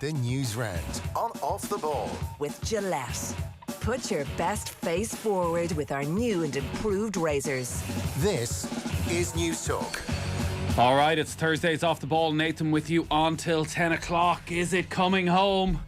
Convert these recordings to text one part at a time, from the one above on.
The Newsround on Off the Ball. With Gillette. Put your best face forward with our new and improved razors. This is News Talk. All right, it's Thursday's Off the Ball. Nathan with you until 10 o'clock. Is it coming home?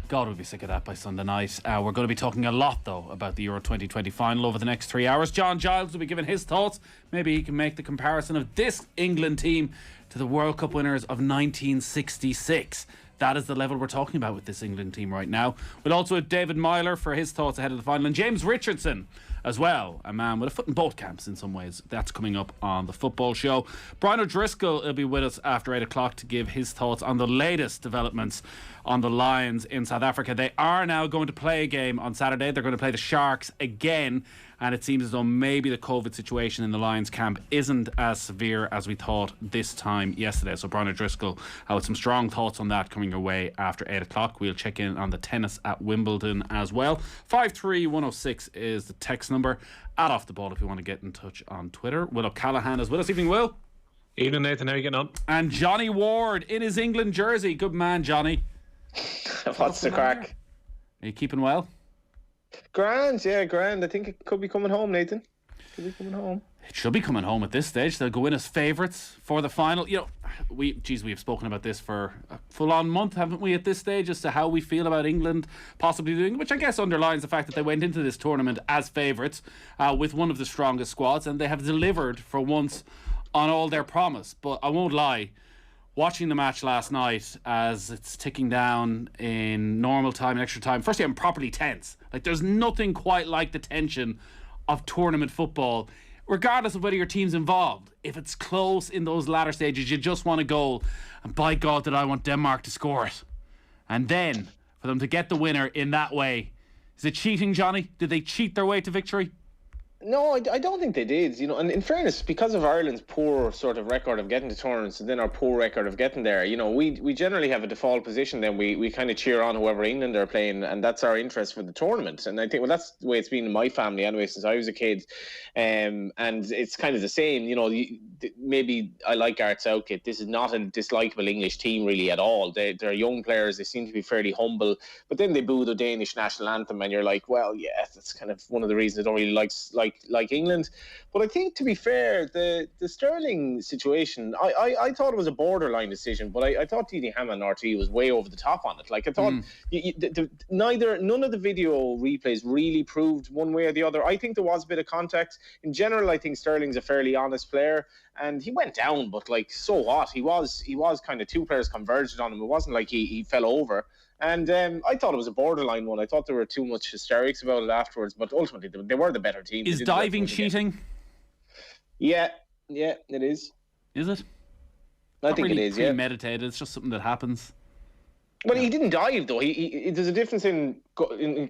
God, we'll be sick of that by Sunday night. We're going to be talking a lot, though, about the Euro 2020 final over the next 3 hours. John Giles will be giving his thoughts. Maybe he can make the comparison of this England team to the World Cup winners of 1966. That is the level we're talking about with this England team right now. We'll also have David Myler for his thoughts ahead of the final, and James Richardson as well, a man with a foot in both camps in some ways. That's coming up on the football show. Brian O'Driscoll will be with us after 8 o'clock to give his thoughts on the latest developments on the Lions in South Africa. They are now going to play a game on Saturday. They're going to play the Sharks again, and it seems as though maybe the COVID situation in the Lions camp isn't as severe as we thought this time yesterday. So Brian O'Driscoll with some strong thoughts on that coming your way after 8 o'clock. We'll check in on the tennis at Wimbledon as well. 53106 is the text number. At Off the Ball if you want to get in touch on Twitter. Will O'Callaghan is with us. Evening, Will. Evening, Nathan. How are you getting on? And Johnny Ward in his England jersey. Good man, Johnny. What's the crack? Are you keeping well? Grand, yeah, grand. I think it could be coming home, Nathan. Could be coming home. It should be coming home at this stage. They'll go in as favourites for the final. You know, we have spoken about this for a full-on month, haven't we, at this stage, as to how we feel about England possibly doing, which I guess underlines the fact that they went into this tournament as favourites with one of the strongest squads, and they have delivered for once on all their promise. But I won't lie, watching the match last night as it's ticking down in normal time and extra time, firstly I'm properly tense. Like, there's nothing quite like the tension of tournament football, regardless of whether your team's involved. If it's close in those latter stages, you just want a goal, and by God did I want Denmark to score it. And then for them to get the winner in that way, is it cheating, Johnny? Did they cheat their way to victory? No, I don't think they did. You know, and in fairness, because of Ireland's poor sort of record of getting to tournaments and then our poor record of getting there, you know, we generally have a default position. Then we kind of cheer on whoever England are playing, and that's our interest for the tournament. And I think, well, that's the way it's been in my family anyway since I was a kid. And it's kind of the same. You know, maybe I like Gareth Southgate. This is not a dislikable English team really at all. They're young players. They seem to be fairly humble. But then they boo the Danish national anthem, and you're like, well, yeah, that's kind of one of the reasons I don't really like England. But I think, to be fair, the Sterling situation, I thought it was a borderline decision, but I thought Didi Hamann RT was way over the top on it. Like, I thought none of the video replays really proved one way or the other. I think there was a bit of contact. In general, I think Sterling's a fairly honest player, and he went down, but like, so what? He was kind of two players converged on him. It wasn't like he fell over. And I thought it was a borderline one. I thought there were too much hysterics about it afterwards, but ultimately they were the better team. Is diving cheating? Yeah, it is. Is it? I think really it is, yeah. Premeditated, it's just something that happens. Well, he didn't dive, though. There's a difference in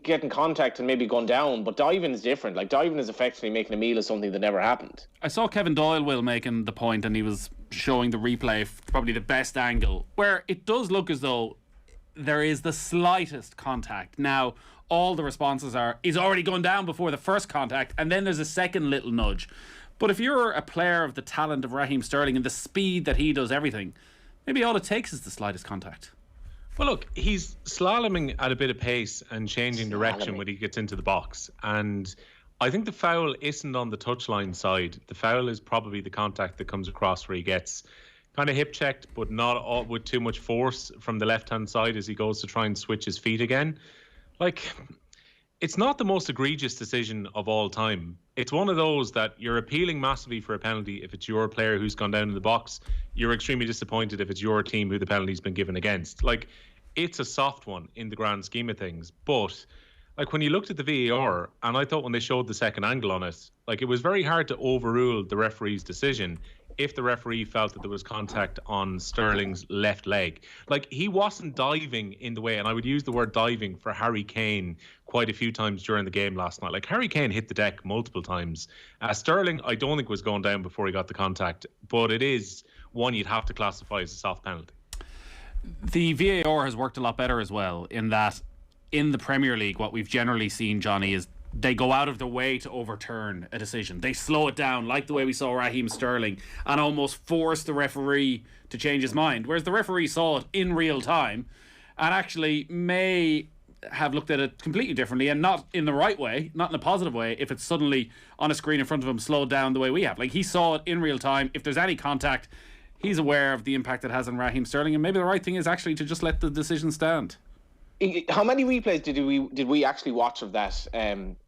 getting contact and maybe going down, but diving is different. Like, diving is effectively making a meal of something that never happened. I saw Kevin Doyle making the point, and he was showing the replay, probably the best angle, where it does look as though there is the slightest contact. Now, all the responses are, he's already gone down before the first contact, and then there's a second little nudge. But if you're a player of the talent of Raheem Sterling and the speed that he does everything, maybe all it takes is the slightest contact. Well, look, he's slaloming at a bit of pace and changing direction when he gets into the box. And I think the foul isn't on the touchline side. The foul is probably the contact that comes across where he gets kind of hip checked, but not with too much force from the left-hand side as he goes to try and switch his feet again. Like, it's not the most egregious decision of all time. It's one of those that you're appealing massively for a penalty if it's your player who's gone down in the box. You're extremely disappointed if it's your team who the penalty's been given against. Like, it's a soft one in the grand scheme of things. But, like, when you looked at the VAR, and I thought when they showed the second angle on it, like, it was very hard to overrule the referee's decision if the referee felt that there was contact on Sterling's left leg. Like, he wasn't diving in the way, and I would use the word diving for Harry Kane quite a few times during the game last night. Like, Harry Kane hit the deck multiple times. Sterling, I don't think was going down before he got the contact, but it is one you'd have to classify as a soft penalty. The VAR has worked a lot better as well, in that in the Premier League, what we've generally seen, Johnny, is they go out of their way to overturn a decision. They slow it down, like the way we saw Raheem Sterling, and almost force the referee to change his mind. Whereas the referee saw it in real time and actually may have looked at it completely differently, and not in the right way, not in a positive way, if it's suddenly on a screen in front of him slowed down the way we have. Like, he saw it in real time. If there's any contact, he's aware of the impact it has on Raheem Sterling, and maybe the right thing is actually to just let the decision stand. How many replays did we actually watch of that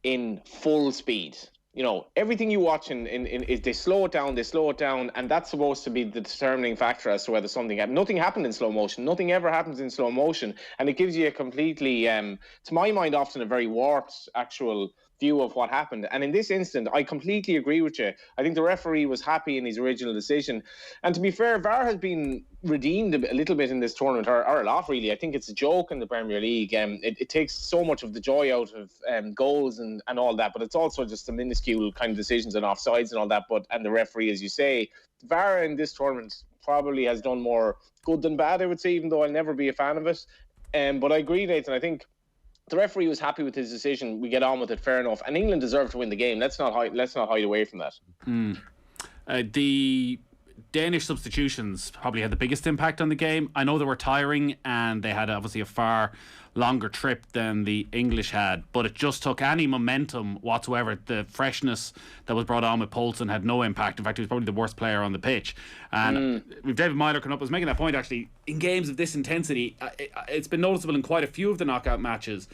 in full speed? You know, everything you watch is they slow it down, and that's supposed to be the determining factor as to whether something happened. Nothing happened in slow motion. Nothing ever happens in slow motion, and it gives you a completely, to my mind, often a very warped actual view of what happened. And in this instant, I completely agree with you. I think the referee was happy in his original decision. And to be fair, VAR has been redeemed a little bit in this tournament, or a lot really. I think it's a joke in the Premier League. It takes so much of the joy out of goals and all that, but it's also just the minuscule kind of decisions and offsides and all that. And the referee, as you say, VAR in this tournament probably has done more good than bad, I would say, even though I'll never be a fan of it. But I agree, Nathan. I think the referee was happy with his decision. We get on with it, fair enough. And England deserved to win the game. Let's not hide away from that. The Danish substitutions probably had the biggest impact on the game. I know they were tiring, and they had obviously a far longer trip than the English had, but it just took any momentum whatsoever. The freshness that was brought on with Poulsen had no impact. In fact, he was probably the worst player on the pitch. And with David Meyler coming up, I was making that point actually, in games of this intensity, it's been noticeable in quite a few of the knockout matches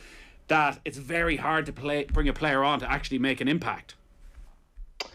that it's very hard to bring a player on to actually make an impact.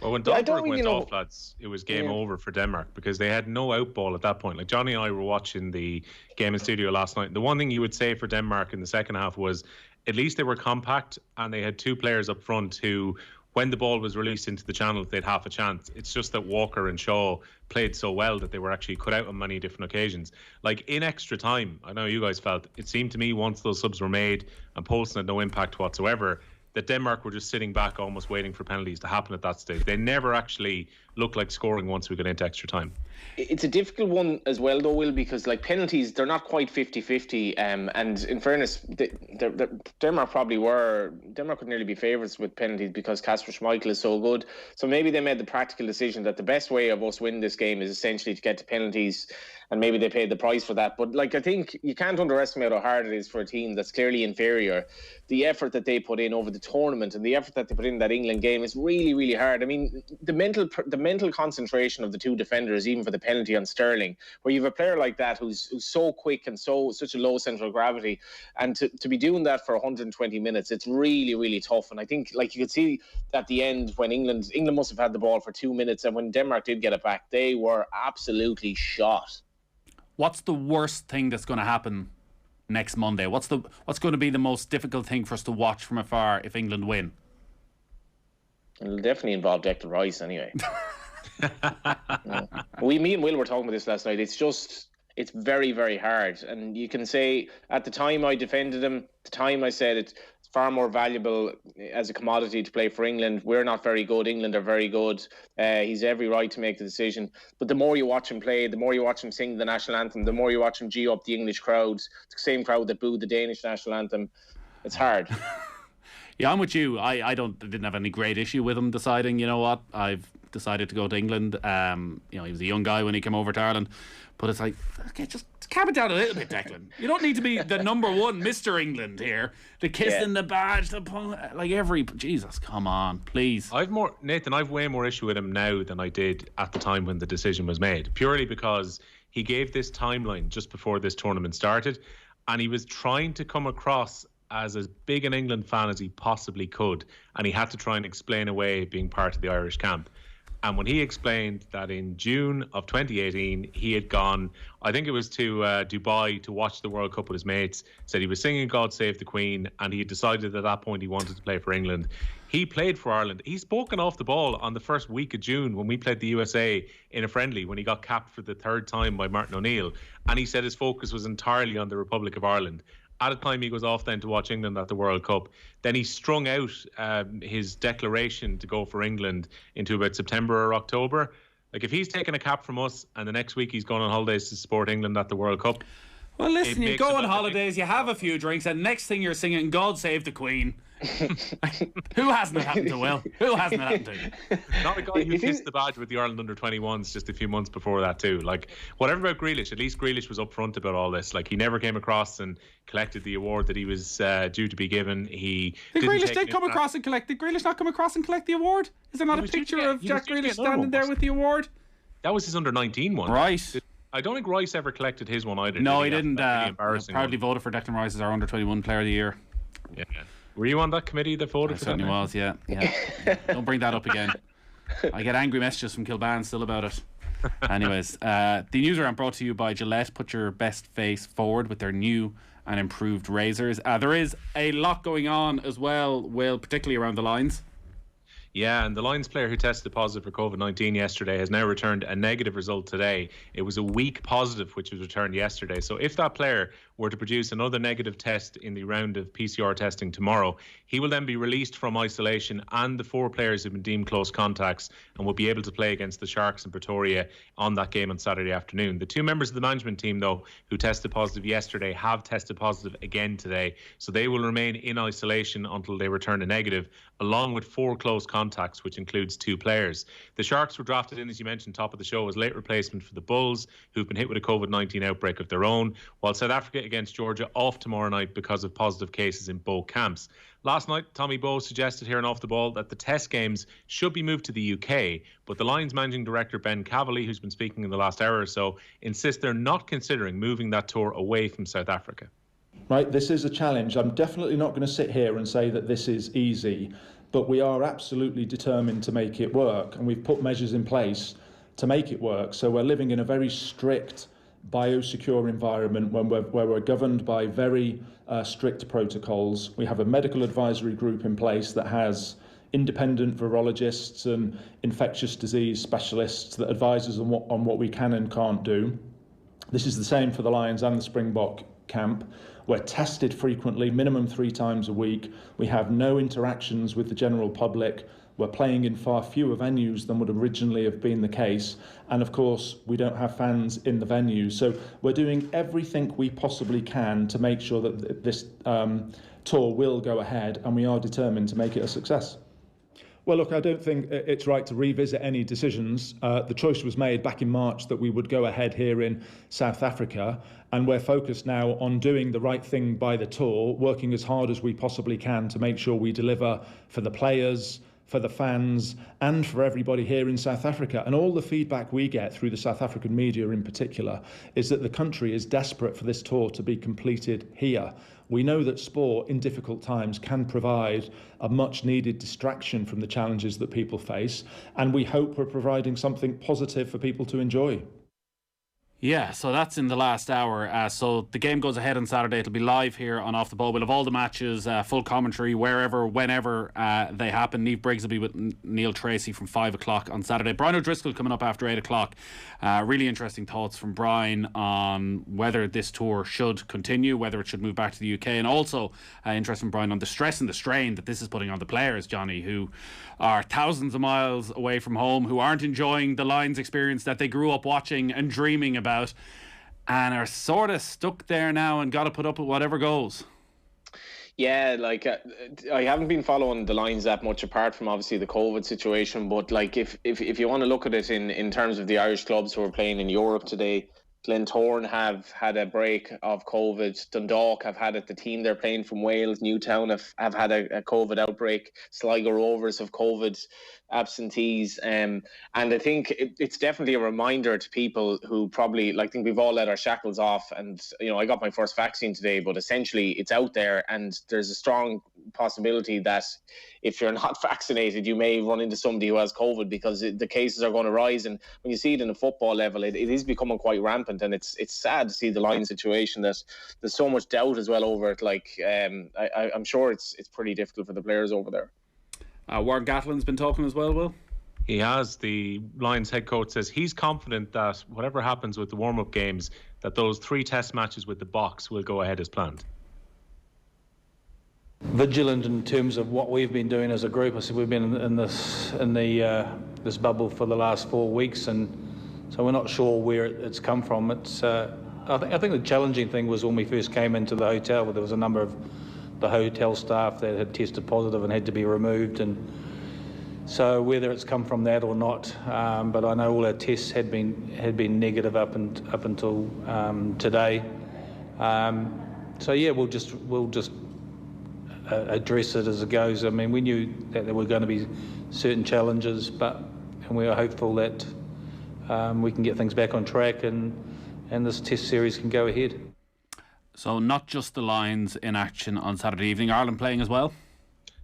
Well, when Dahlberg went off, lads, it was game over for Denmark, because they had no outball at that point. Like, Johnny and I were watching the game in studio last night. The one thing you would say for Denmark in the second half was at least they were compact, and they had two players up front who, when the ball was released into the channel, they'd half a chance. It's just that Walker and Shaw played so well that they were actually cut out on many different occasions. Like, in extra time, I know you guys felt, it seemed to me once those subs were made and Poulsen had no impact whatsoever, that Denmark were just sitting back almost waiting for penalties to happen at that stage. They never actually looked like scoring once we got into extra time. It's a difficult one as well, though, Will, because like penalties, they're not quite 50-50. And in fairness, Denmark could nearly be favourites with penalties because Kasper Schmeichel is so good. So maybe they made the practical decision that the best way of us winning this game is essentially to get to penalties, and maybe they paid the price for that. But like, I think you can't underestimate how hard it is for a team that's clearly inferior. The effort that they put in over the tournament and the effort that they put in that England game is really, really hard. I mean, the mental concentration of the two defenders, even for the penalty on Sterling, where you have a player like that who's so quick and such a low central gravity, and to be doing that for 120 minutes, it's really, really tough. And I think, like, you could see at the end when England must have had the ball for 2 minutes, and when Denmark did get it back, they were absolutely shot. What's the worst thing that's going to happen next Monday? What's going to be the most difficult thing for us to watch from afar if England win? It'll definitely involve Declan Rice anyway. Me and Will were talking about this last night. It's very, very hard. And you can say, at the time I defended him, at the time I said it's far more valuable as a commodity to play for England. We're not very good. England are very good. He's every right to make the decision. But the more you watch him play, the more you watch him sing the national anthem, the more you watch him G up the English crowds, the same crowd that booed the Danish national anthem. It's hard. Yeah, I'm with you. I didn't have any great issue with him deciding, you know what, I've decided to go to England. He was a young guy when he came over to Ireland. But it's like, okay, just calm it down a little bit, Declan. You don't need to be the number one Mr. England here. The kissing the badge, Jesus, come on, please. Nathan, I've way more issue with him now than I did at the time when the decision was made, purely because he gave this timeline just before this tournament started, and he was trying to come across as big an England fan as he possibly could, and he had to try and explain away being part of the Irish camp. And when he explained that in June of 2018, he had gone, I think it was to Dubai to watch the World Cup with his mates, said he was singing God Save the Queen, and he had decided at that point he wanted to play for England. He played for Ireland. He's spoken off the ball on the first week of June when we played the USA in a friendly, when he got capped for the third time by Martin O'Neill. And he said his focus was entirely on the Republic of Ireland. At a time he goes off then to watch England at the World Cup. Then he strung out his declaration to go for England into about September or October. Like, if he's taking a cap from us and the next week he's going on holidays to support England at the World Cup. Well, listen, you go on holidays, you have a few drinks, and next thing you're singing God Save the Queen Who hasn't it happened to, Will? Who hasn't it happened to? Not a guy who kissed the badge with the Ireland under-21s just a few months before that too. Like, whatever about Grealish, at least Grealish was upfront about all this. Like, he never came across and collected the award that he was due to be given. Did Grealish not come across and collect the award? Is there not a picture of Jack Grealish standing there with the award? That was his under-19 one. Right. I don't think Rice ever collected his one either. No, he didn't. Proudly voted for Declan Rice as our under-21 player of the year. Yeah. Were you on that committee that voted for that? I certainly was, yeah. Don't bring that up again. I get angry messages from Kilban still about it. Anyways, the Newsround brought to you by Gillette. Put your best face forward with their new and improved razors. There is a lot going on as well, Will, particularly around the lines. Yeah, and the Lions player who tested positive for COVID-19 yesterday has now returned a negative result today. It was a weak positive which was returned yesterday. So if that player were to produce another negative test in the round of PCR testing tomorrow, he will then be released from isolation, and the 4 players who've been deemed close contacts and will be able to play against the Sharks in Pretoria on that game on Saturday afternoon. The 2 members of the management team, though, who tested positive yesterday have tested positive again today. So they will remain in isolation until they return a negative, along with 4 close contacts, which includes 2 players. The Sharks were drafted in, as you mentioned, top of the show, as late replacement for the Bulls, who've been hit with a COVID-19 outbreak of their own, while South Africa against Georgia off tomorrow night because of positive cases in both camps. Last night, Tommy Bowe suggested here on Off the Ball that the test games should be moved to the UK, but the Lions managing director Ben Cavalier, who's been speaking in the last hour or so, insists they're not considering moving that tour away from South Africa. Right, this is a challenge. I'm definitely not going to sit here and say that this is easy, but we are absolutely determined to make it work, and we've put measures in place to make it work. So we're living in a very strict biosecure environment where we're governed by very strict protocols. We have a medical advisory group in place that has independent virologists and infectious disease specialists that advise us on what we can and can't do. This is the same for the Lions and the Springbok camp. We're tested frequently, minimum 3 times a week. We have no interactions with the general public. We're playing in far fewer venues than would originally have been the case. And of course, we don't have fans in the venues. So we're doing everything we possibly can to make sure that this tour will go ahead, and we are determined to make it a success. Well, look, I don't think it's right to revisit any decisions. The choice was made back in March that we would go ahead here in South Africa, and we're focused now on doing the right thing by the tour, working as hard as we possibly can to make sure we deliver for the players, for the fans, and for everybody here in South Africa. And all the feedback we get through the South African media in particular is that the country is desperate for this tour to be completed here. We know that sport in difficult times can provide a much needed distraction from the challenges that people face, and we hope we're providing something positive for people to enjoy. Yeah, so that's in the last hour. So the game goes ahead on Saturday. It'll be live here on Off the Ball. We'll have all the matches, full commentary, wherever, whenever they happen. Niamh Briggs will be with Neil Tracy from 5 o'clock on Saturday. Brian O'Driscoll coming up after 8 o'clock. Really interesting thoughts from Brian on whether this tour should continue, whether it should move back to the UK, and also interest from Brian on the stress and the strain that this is putting on the players, Johnny, who are thousands of miles away from home, who aren't enjoying the Lions experience that they grew up watching and dreaming about, and are sort of stuck there now and got to put up with whatever goes. Yeah, like I haven't been following the Lions that much, apart from obviously the COVID situation. But like if you want to look at it in terms of the Irish clubs who are playing in Europe today, Glentoran have had a break of COVID. Dundalk have had it. The team they're playing from Wales, Newtown, have had a COVID outbreak. Sligo Rovers have COVID absentees. And I think it's definitely a reminder to people who probably, like, think we've all let our shackles off. And, you know, I got my first vaccine today, but essentially it's out there, and there's a strong possibility that if you're not vaccinated, you may run into somebody who has COVID, because the cases are going to rise. And when you see it in a football level, it is becoming quite rampant, and it's sad to see the Lions situation, that there's so much doubt as well over it. Like, I'm sure it's pretty difficult for the players over there. Warren Gatlin's been talking as well, Will? He has. The Lions head coach says he's confident that whatever happens with the warm-up games, that those 3 test matches with the Boks will go ahead as planned. Vigilant in terms of what we've been doing as a group. I said we've been in this bubble for the last 4 weeks, and so we're not sure where it's come from. It's I think the challenging thing was when we first came into the hotel, where there was a number of the hotel staff that had tested positive and had to be removed, and so whether it's come from that or not, but I know all our tests had been negative up until today. So yeah, we'll just address it as it goes. I mean, we knew that there were going to be certain challenges, and we are hopeful that we can get things back on track and this test series can go ahead. So not just the Lions in action on Saturday evening, Ireland playing as well?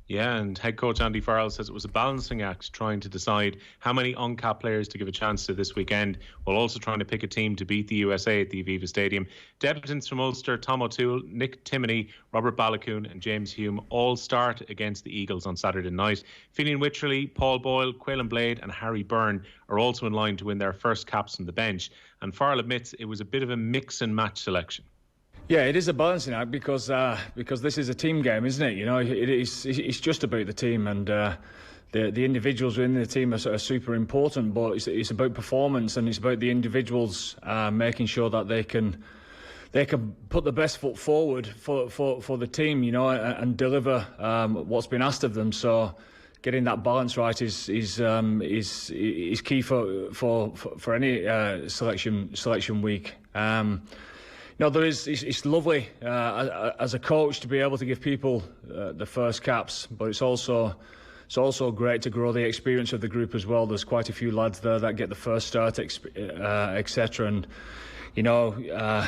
Yeah, and head coach Andy Farrell says it was a balancing act trying to decide how many uncapped players to give a chance to this weekend, while also trying to pick a team to beat the USA at the Aviva Stadium. Debutants from Ulster, Tom O'Toole, Nick Timoney, Robert Balakoon and James Hume all start against the Eagles on Saturday night. Finian Wycherley, Paul Boyle, Quaylen Blade and Harry Byrne are also in line to win their first caps from the bench. And Farrell admits it was a bit of a mix and match selection. Yeah, it is a balancing act because this is a team game, isn't it? You know, it's just about the team, and the individuals within the team are super important. But it's about performance, and it's about the individuals making sure that they can put the best foot forward for the team, you know, and deliver what's been asked of them. So getting that balance right is key for any selection week. No, it's lovely as a coach to be able to give people the first caps, but it's also great to grow the experience of the group as well. There's quite a few lads there that get the first start, etc. And you know,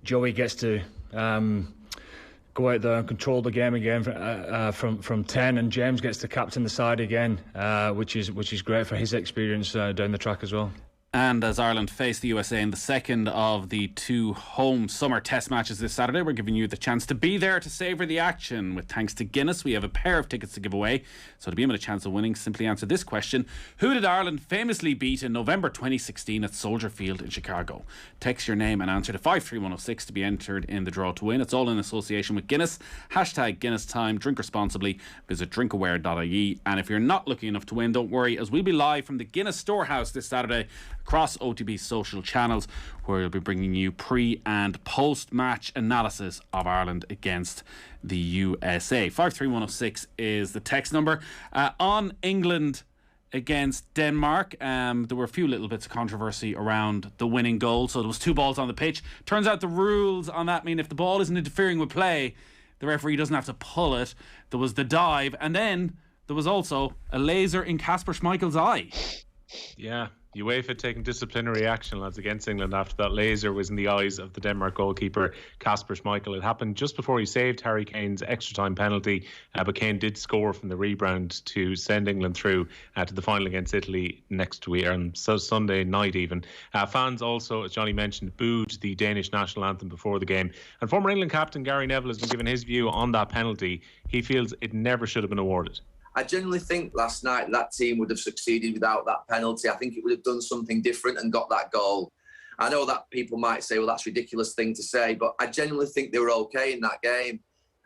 Joey gets to go out there and control the game again from 10, and James gets to captain the side again, which is great for his experience down the track as well. And as Ireland face the USA in the second of the two home summer test matches this Saturday, we're giving you the chance to be there to savour the action. With thanks to Guinness, we have a pair of tickets to give away. So to be in with a chance of winning, simply answer this question. Who did Ireland famously beat in November 2016 at Soldier Field in Chicago? Text your name and answer to 53106 to be entered in the draw to win. It's all in association with Guinness. Hashtag Guinness Time. Drink responsibly. Visit drinkaware.ie. And if you're not lucky enough to win, don't worry, as we'll be live from the Guinness Storehouse this Saturday across OTB social channels, where we'll be bringing you pre and post match analysis of Ireland against the USA. 53106 is the text number. On England against Denmark, there were a few little bits of controversy around the winning goal. So there was 2 balls on the pitch. Turns out the rules on that mean if the ball isn't interfering with play, the referee doesn't have to pull it. There was the dive, and then there was also a laser in Kasper Schmeichel's eye. Yeah, UEFA taking disciplinary action, lads, against England after that laser was in the eyes of the Denmark goalkeeper Kasper Schmeichel. It happened just before he saved Harry Kane's extra time penalty, but Kane did score from the rebound to send England through to the final against Italy next week, on Sunday night even. Fans also, as Johnny mentioned, booed the Danish national anthem before the game. And former England captain Gary Neville has been given his view on that penalty. He feels it never should have been awarded. I genuinely think last night that team would have succeeded without that penalty. I think it would have done something different and got that goal. I know that people might say, well, that's a ridiculous thing to say, but I genuinely think they were okay in that game.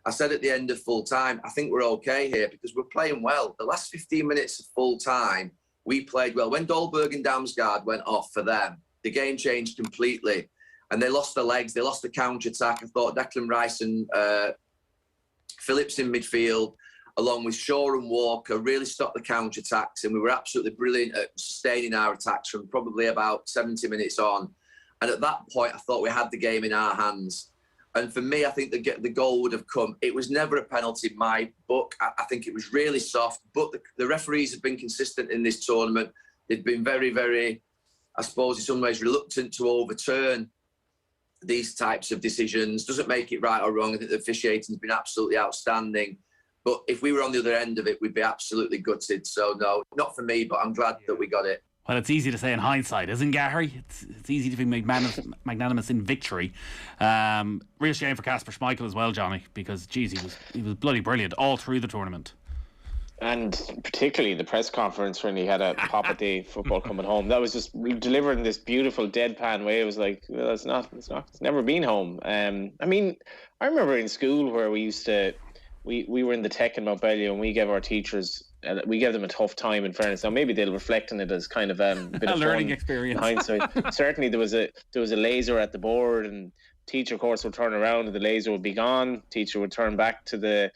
I said at the end of full time, I think we're okay here because we're playing well. The last 15 minutes of full time, we played well. When Dolberg and Damsgaard went off for them, the game changed completely. And they lost their legs, they lost the counter-attack. I thought Declan Rice and Phillips in midfield, along with Shaw and Walker, really stopped the counter-attacks, and we were absolutely brilliant at sustaining our attacks from probably about 70 minutes on. And at that point, I thought we had the game in our hands. And for me, I think the goal would have come. It was never a penalty in my book. I think it was really soft, but the referees have been consistent in this tournament. They've been very, very, I suppose in some ways, reluctant to overturn these types of decisions. Doesn't make it right or wrong. I think the officiating has been absolutely outstanding. But if we were on the other end of it, we'd be absolutely gutted. So, no, not for me, but I'm glad that we got it. Well, it's easy to say in hindsight, isn't Gary? It's easy to be magnanimous in victory. Real shame for Kasper Schmeichel as well, Johnny, because, geez, he was bloody brilliant all through the tournament. And particularly the press conference when he had a pop at the football coming home. That was just delivered in this beautiful deadpan way. It was like, well, it's never been home. I mean, I remember in school where we used to... We were in the tech in Mount Bellew, and we gave our teachers, we gave them a tough time, in fairness. Now maybe they'll reflect on it as kind of a bit of learning fun experience. In hindsight. Certainly there was a laser at the board, and teacher course would turn around and the laser would be gone. Teacher would turn back to the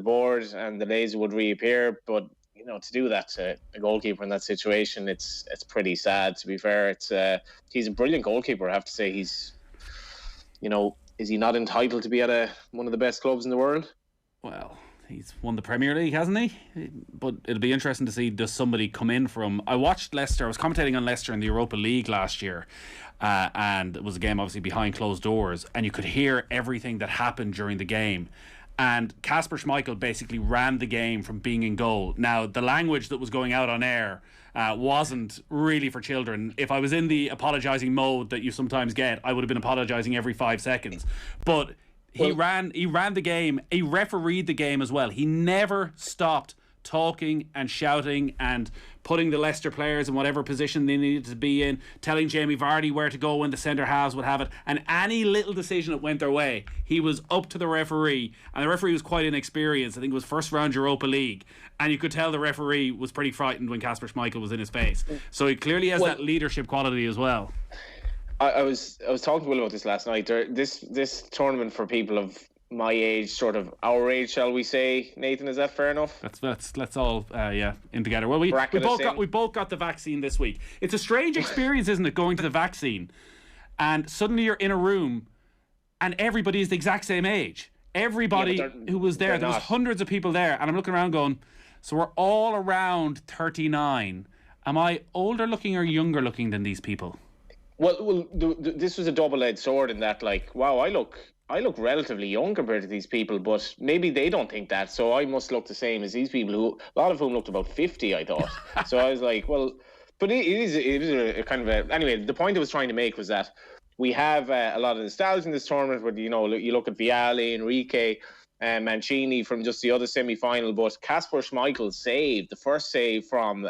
board and the laser would reappear. But to do that to a goalkeeper in that situation, it's pretty sad. To be fair, he's a brilliant goalkeeper. I have to say, is he not entitled to be at one of the best clubs in the world? Well, he's won the Premier League, hasn't he? But it'll be interesting to see, does somebody come in from... I watched Leicester. I was commentating on Leicester in the Europa League last year, and it was a game obviously behind closed doors, and you could hear everything that happened during the game. And Kasper Schmeichel basically ran the game from being in goal. Now, the language that was going out on air wasn't really for children. If I was in the apologising mode that you sometimes get, I would have been apologising every 5 seconds. But he ran the game. He refereed the game as well. He never stopped talking and shouting and putting the Leicester players in whatever position they needed to be in, telling Jamie Vardy where to go when the centre halves would have it, and any little decision that went their way, he was up to the referee, and the referee was quite inexperienced. I think it was first round Europa League, and you could tell the referee was pretty frightened when Kasper Schmeichel was in his face. So he clearly has that leadership quality as well. I was talking to Will about this last night. This tournament for people of my age, sort of our age, shall we say, Nathan, is that fair enough? Let's all in together. Well, we both got the vaccine this week. It's a strange experience, isn't it, going to the vaccine and suddenly you're in a room and everybody is the exact same age. Everybody who was there was hundreds of people there, and I'm looking around going, so we're all around 39. Am I older looking or younger looking than these people? Well, this was a double-edged sword in that, like, wow, I look relatively young compared to these people, but maybe they don't think that, so I must look the same as these people, who a lot of whom looked about 50, I thought. So I was like, well, but it is a kind of a... Anyway, the point I was trying to make was that we have a lot of nostalgia in this tournament, where, you look at Vialli, Enrique, Mancini from just the other semi-final, but Kasper Schmeichel saved, the first save from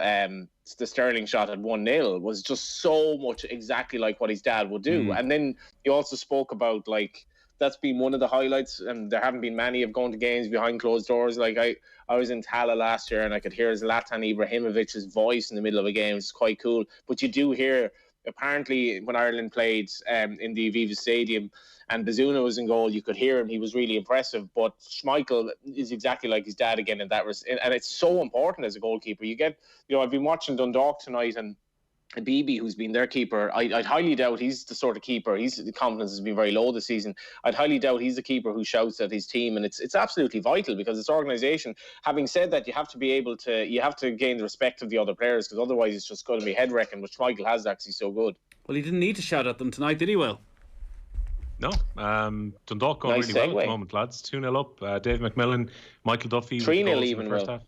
the Sterling shot at 1-0 was just so much exactly like what his dad would do. And then you also spoke about, like, that's been one of the highlights, and there haven't been many of going to games behind closed doors. Like I was in Tala last year and I could hear Zlatan Ibrahimovic's voice in the middle of a game. It's quite cool. But you do hear, apparently, when Ireland played in the Aviva Stadium and Bazuna was in goal, you could hear him. He was really impressive. But Schmeichel is exactly like his dad again in that. And it's so important as a goalkeeper. You get, I've been watching Dundalk tonight, and Beebe, who's been their keeper, I'd highly doubt he's the sort of keeper. The confidence has been very low this season. I'd highly doubt he's the keeper who shouts at his team, and it's absolutely vital, because it's organisation. Having said that, you have to gain the respect of the other players, because otherwise it's just going to be head wrecking, which Schmeichel has actually so good. Well, he didn't need to shout at them tonight, did he, Will? No, Dundalk going really well at the moment, lads. 2-0 up. Dave McMillan, Michael Duffy. 3-0 even, first half.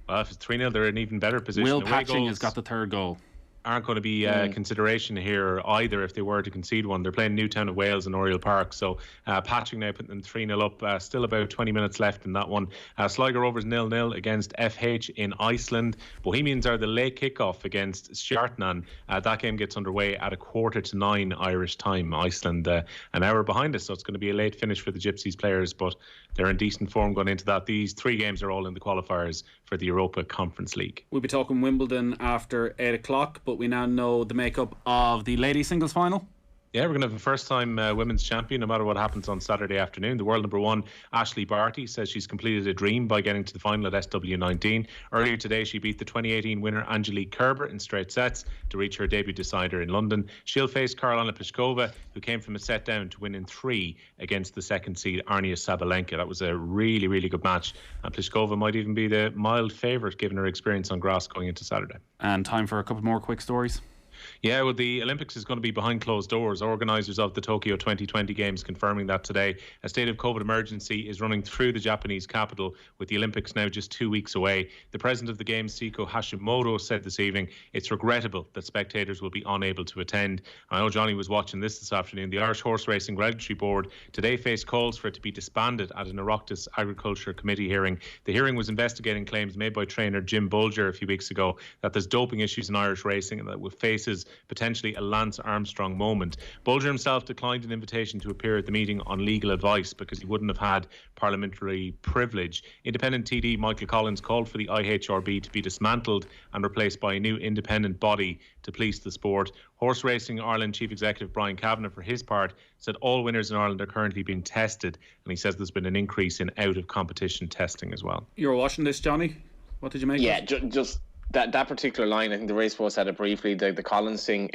Well, if it's 3-0, they're in an even better position. Will Patching has got the third goal. Aren't going to be consideration here either if they were to concede one. They're playing Newtown of Wales in Oriel Park, so Patching now putting them 3-0 up. Still about 20 minutes left in that one. Sligo Rovers 0-0 against FH in Iceland. Bohemians are the late kickoff against Stjarnan. That game gets underway at 8:45 Irish time. Iceland an hour behind us, so it's going to be a late finish for the Gypsies players, but they're in decent form going into that. These three games are all in the qualifiers for the Europa Conference League. We'll be talking Wimbledon after 8 o'clock, but we now know the makeup of the ladies singles final. Yeah, we're going to have a first-time women's champion no matter what happens on Saturday afternoon. The world number one, Ashley Barty, says she's completed a dream by getting to the final at SW19. Earlier today, she beat the 2018 winner Angelique Kerber in straight sets to reach her debut decider in London. She'll face Karolina Pliskova, who came from a set down to win in 3 against the second seed Arnia Sabalenka. That was a really, really good match. And Pliskova might even be the mild favourite given her experience on grass going into Saturday. And time for a couple more quick stories. Yeah, well, the Olympics is going to be behind closed doors. Organisers of the Tokyo 2020 Games confirming that today. A state of COVID emergency is running through the Japanese capital, with the Olympics now just 2 weeks away. The president of the Games, Seiko Hashimoto, said this evening it's regrettable that spectators will be unable to attend. I know Johnny was watching this afternoon. The Irish Horse Racing Regulatory Board today faced calls for it to be disbanded at an Oireachtas Agriculture Committee hearing. The hearing was investigating claims made by trainer Jim Bulger a few weeks ago that there's doping issues in Irish racing and that faces potentially a Lance Armstrong moment. Bulger himself declined an invitation to appear at the meeting on legal advice because he wouldn't have had parliamentary privilege. Independent TD Michael Collins called for the IHRB to be dismantled and replaced by a new independent body to police the sport. Horse Racing Ireland Chief Executive Brian Kavanagh, for his part, said all winners in Ireland are currently being tested, and he says there's been an increase in out-of-competition testing as well. You were watching this, Johnny? What did you make of it? Just that particular line, I think the race post had it briefly, the Collins thing,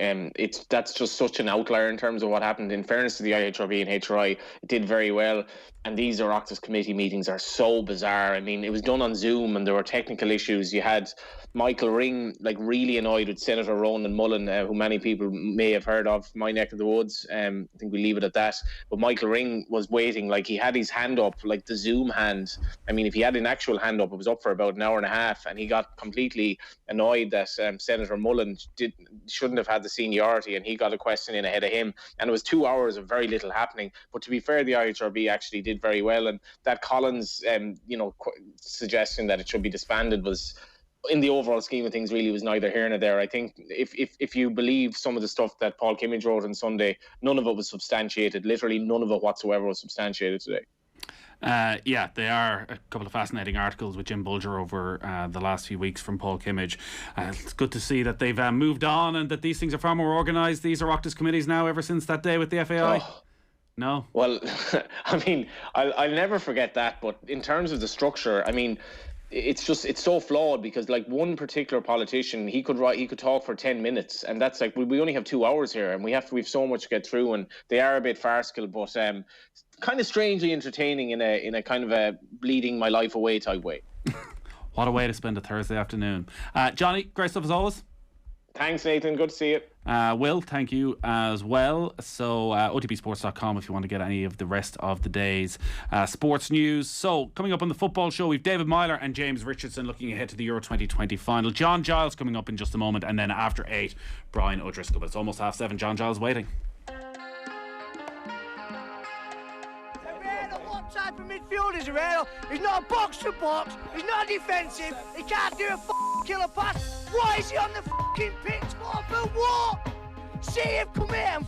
that's just such an outlier in terms of what happened. In fairness to the IHRB and HRI, it did very well. And these Oireachtas committee meetings are so bizarre. I mean, it was done on Zoom and there were technical issues. You had Michael Ring really annoyed with Senator Ronan Mullen, who many people may have heard of, my neck of the woods. I think we leave it at that. But Michael Ring was waiting, he had his hand up, the Zoom hand. I mean, if he had an actual hand up, it was up for about an hour and a half, and he got completely annoyed that Senator Mullen shouldn't have had the seniority, and he got a question in ahead of him. And it was 2 hours of very little happening. But to be fair, the IHRB actually did very well, and that Collins suggestion that it should be disbanded was, in the overall scheme of things, really was neither here nor there. I think if you believe some of the stuff that Paul Kimmage wrote on Sunday, none of it was substantiated. Literally none of it whatsoever was substantiated today. They are a couple of fascinating articles with Jim Bulger over the last few weeks from Paul Kimmage. It's good to see that they've moved on and that these things are far more organised. These are Oireachtas committees now ever since that day with the FAI. No. Well, I mean, I'll never forget that. But in terms of the structure, I mean, it's so flawed because one particular politician, he could talk for 10 minutes, and that's we only have 2 hours here, and we've so much to get through, and they are a bit farcical, but kind of strangely entertaining in a kind of a bleeding my life away type way. What a way to spend a Thursday afternoon. Johnny, great stuff as always. Thanks, Nathan. Good to see you. Will, thank you as well. So otbsports.com if you want to get any of the rest of the day's sports news. So coming up on the football show, we've David Myler and James Richardson looking ahead to the Euro 2020 final. John Giles coming up in just a moment, and then after 8, Brian O'Driscoll. But it's almost 7:30. John Giles waiting. What type of midfield is Herrera? He's not a box-to-box. He's not defensive. He can't do a killer pass. Why is he on the pitch? For what? See him come here and